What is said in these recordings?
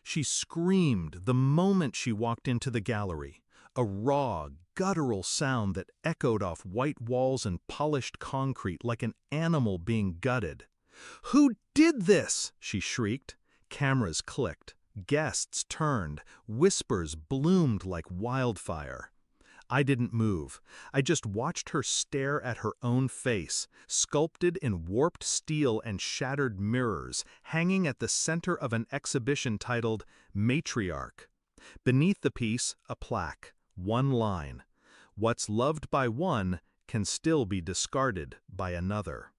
She screamed the moment she walked into the gallery, a raw, guttural sound that echoed off white walls and polished concrete like an animal being gutted. "Who did this?" she shrieked. Cameras clicked. Guests turned. Whispers bloomed like wildfire. I didn't move. I just watched her stare at her own face, sculpted in warped steel and shattered mirrors, hanging at the center of an exhibition titled Matriarch. Beneath the piece, a plaque, one line: "What's loved by one can still be discarded by another."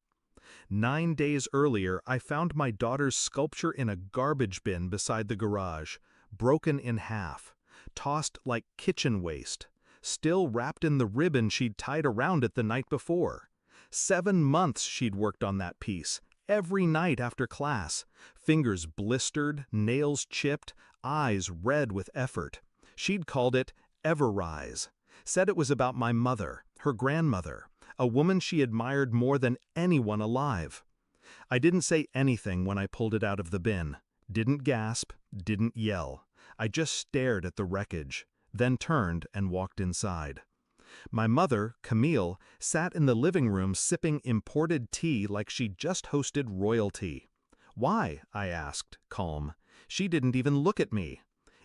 9 days earlier, I found my daughter's sculpture in a garbage bin beside the garage, broken in half, tossed like kitchen waste, still wrapped in the ribbon she'd tied around it the night before. 7 months she'd worked on that piece, every night after class, fingers blistered, nails chipped, eyes red with effort. She'd called it Everrise, said it was about my mother, her grandmother, a woman she admired more than anyone alive. I didn't say anything when I pulled it out of the bin, didn't gasp, didn't yell. I just stared at the wreckage, then turned and walked inside. My mother, Camille, sat in the living room sipping imported tea like she'd just hosted royalty. "Why?" I asked, calm. She didn't even look at me.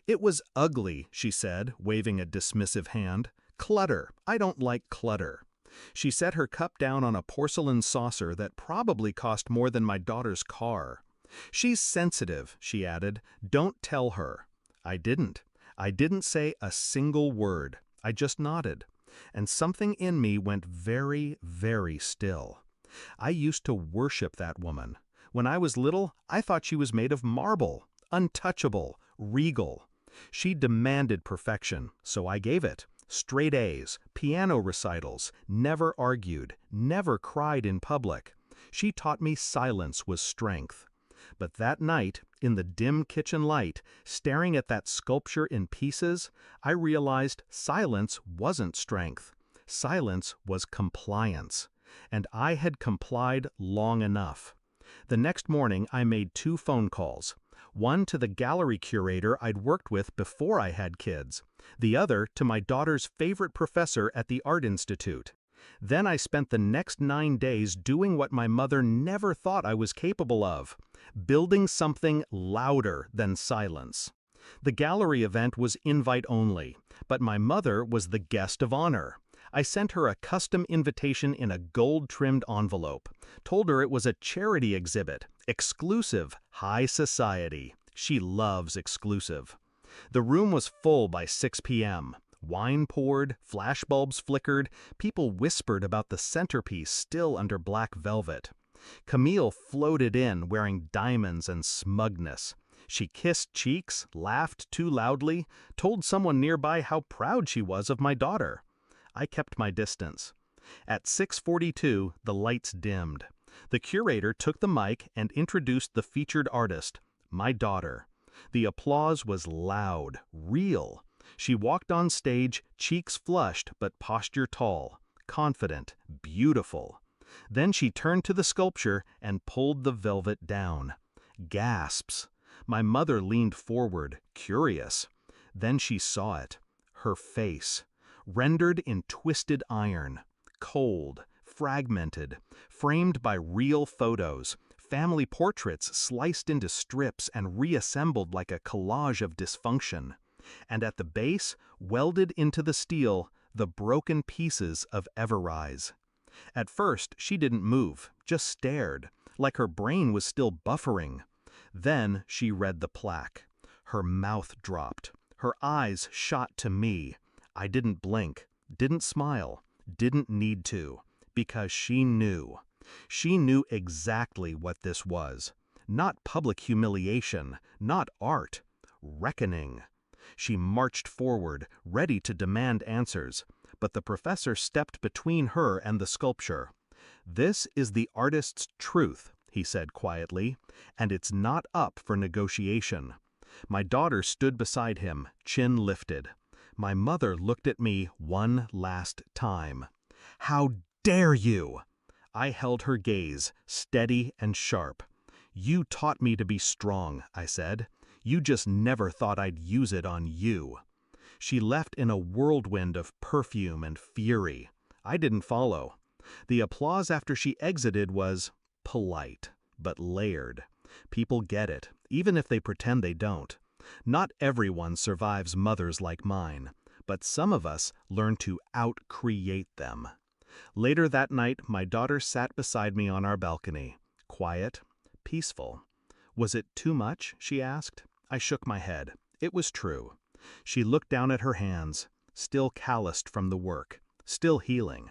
"It was ugly," she said, waving a dismissive hand. "Clutter. I don't like clutter." She set her cup down on a porcelain saucer that probably cost more than my daughter's car. "She's sensitive," she added. "Don't tell her." I didn't. I didn't say a single word. I just nodded. And something in me went very, very still. I used to worship that woman. When I was little, I thought she was made of marble, untouchable, regal. She demanded perfection, so I gave it. Straight A's, piano recitals, never argued, never cried in public. She taught me silence was strength. But that night, in the dim kitchen light, staring at that sculpture in pieces, I realized silence wasn't strength. Silence was compliance. And I had complied long enough. The next morning, I made 2 phone calls. One to the gallery curator I'd worked with before I had kids. The other to my daughter's favorite professor at the Art Institute. Then I spent the next 9 days doing what my mother never thought I was capable of, building something louder than silence. The gallery event was invite only, but my mother was the guest of honor. I sent her a custom invitation in a gold-trimmed envelope, told her it was a charity exhibit, exclusive, high society. She loves exclusive. The room was full by 6 p.m. Wine poured, flashbulbs flickered, people whispered about the centerpiece still under black velvet. Camille floated in wearing diamonds and smugness. She kissed cheeks, laughed too loudly, told someone nearby how proud she was of my daughter. I kept my distance. At 6:42, the lights dimmed. The curator took the mic and introduced the featured artist, my daughter. The applause was loud, real. She walked on stage, cheeks flushed but posture tall, confident, beautiful. Then she turned to the sculpture and pulled the velvet down. Gasps. My mother leaned forward, curious. Then she saw it. Her face. Rendered in twisted iron. Cold, fragmented, framed by real photos. Family portraits sliced into strips and reassembled like a collage of dysfunction. And at the base, welded into the steel, the broken pieces of Everrise. At first, she didn't move, just stared, like her brain was still buffering. Then she read the plaque. Her mouth dropped. Her eyes shot to me. I didn't blink, didn't smile, didn't need to, because she knew. She knew exactly what this was. Not public humiliation, not art. Reckoning. She marched forward, ready to demand answers, but the professor stepped between her and the sculpture. "This is the artist's truth," he said quietly, "and it's not up for negotiation." My daughter stood beside him, chin lifted. My mother looked at me one last time. "How dare you?" I held her gaze, steady and sharp. "You taught me to be strong," I said. You just never thought I'd use it on you." She left in a whirlwind of perfume and fury. I didn't follow. The applause after she exited was polite, but layered. People get it, even if they pretend they don't. Not everyone survives mothers like mine, but some of us learn to out-create them. Later that night, my daughter sat beside me on our balcony, quiet, peaceful. "Was it too much?" she asked. I shook my head. It was true. She looked down at her hands, still calloused from the work, still healing.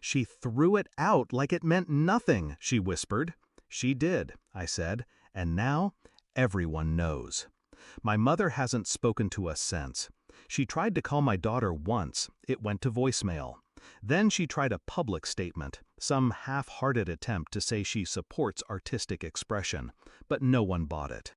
"She threw it out like it meant nothing," she whispered. "She did," I said, "and now everyone knows." My mother hasn't spoken to us since. She tried to call my daughter once. It went to voicemail. Then she tried a public statement, some half-hearted attempt to say she supports artistic expression, but no one bought it.